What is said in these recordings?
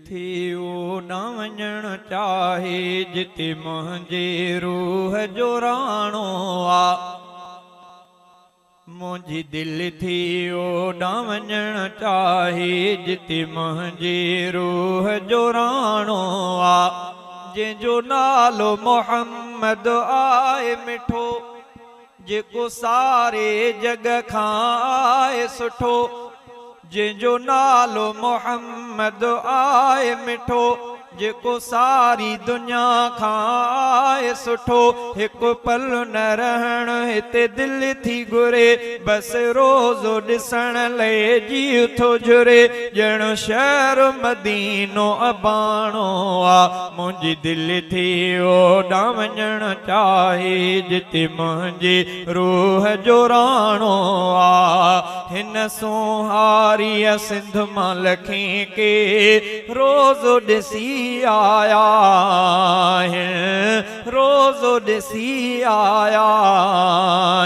थी ओॾां वञणु चाहे जिते मुंहिंजे रूह जो राणो आ। मुंहिंजी दिलि थी ओॾां वञणु चाहे जिते मुंहिंजे रूह जो राणो आ। जंहिंजो नालो मोहम्मद आहे मिठो, जेको सारे जग खां आहे सुठो। जंहिंजो नालो मोहम्मद आहे मिठो, जेको सारी दुनिया खां आहे सुठो। हिकु पल न रहणु हिते दिलि थी घुरे, बसि रोज़ो ॾिसण लाइ जी थो जुरे। ॼण शहर मदीनो अबाणो आ। मुंहिंजी दिलि थी ओॾां वञणु चाहे जिते मुंहिंजी रूह जो राणो आ। हिन सोहारीअ सिंध मां लखे के रोज़ो ॾिसी आया है, रोज़ो ॾिसी आया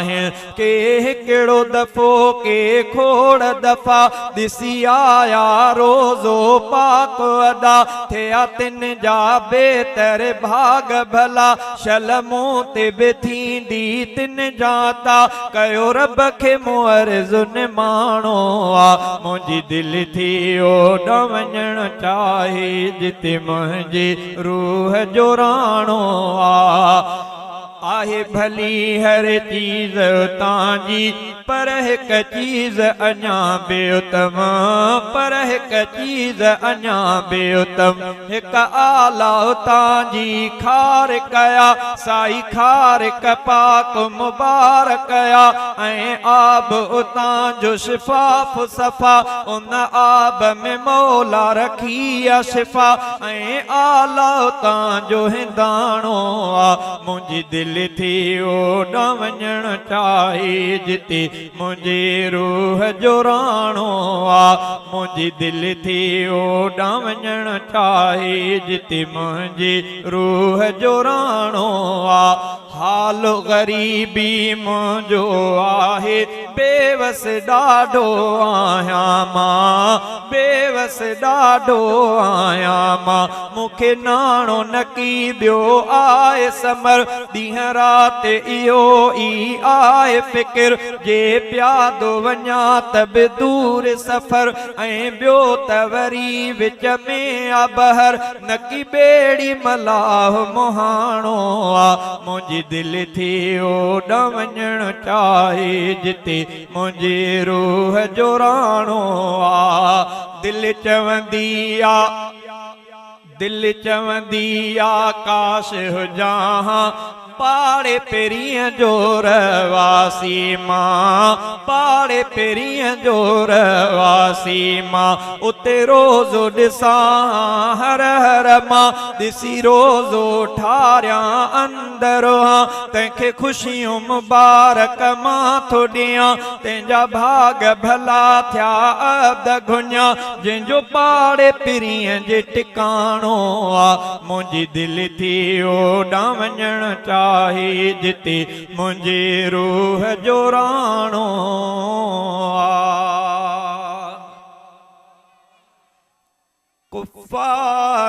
है। के हिकिड़ो दफ़ो के खोड़ दफ़ा ॾिसी आया रोज़ो पाक अदा। थिया तिन जा बेहतर भाग भला, शलमूं ते बि थींदी तिन जाता। कयो रब खे मुअर्ज़ निमाणो आ। मुंहिंजी दिलि थी ओॾां वञणु चाहे जिते मुंहिंजी रूह जो राणो आ। आहे भली हर चीज़ तांजी, पर हिक चीज़ अञा बेउतम, पर हिक चीज़ अञा बेउतम। हिक आला तांजी खार कया, साई खार पाक मुबारक या। ऐं आब उतां जो शिफाफ सफ़ा, उन आब में मौला रखी आ शिफा। ऐं आला उतां जो हिंदाणो आ। मुंहिंजी दिलि थी ओॾां वञणु चाहे जिते मुंहिंजी रूह जो राणो आ। मुंहिंजी दिलि थी ओॾां वञणु चाहे जिते मुंहिंजी रूह जो राणो आ। हाल ग़रीबी मुंहिंजो आहे, बेवस ॾाढो आहियां मां, बेवस ॾाढो आहियां मां। मूंखे नाणो न की ॿियो आहे समर, ॾींहं राति इहो ई आहे फ़िक्र। जे प्यादो वञा त बि दूर सफ़र, ऐं ॿियो त वरी विच में आ बहर। न की ॿेड़ी मलाह मुहाणो आ। मुंहिंजी दिलि थी ओॾां वञणु चाहे जिते मुंहिंजी रूह जो राणो आ। दिलि चवंदी आ, दिलि चवंदी आ काश हुजां पाड़े पेरीअ जो रहवासी मां, पाड़े पेरीअ जो रहवासी मां। उते रोज़ो ॾिसां हर हर मां, ॾिसी रोज़ो ठारियां अंदर हां। तंहिंखे ख़ुशियूं मुबारक मां थो ॾियां, तंहिंजा भाग भला थिया अब्द घुञा। जंहिंजो पाड़े पेरीअ जे टिकाणो आ। मुंहिंजी दिलि थी ओॾां वञणु चाहे जिते मुंहिंजी रूह जो राणो आ। कुफ़ार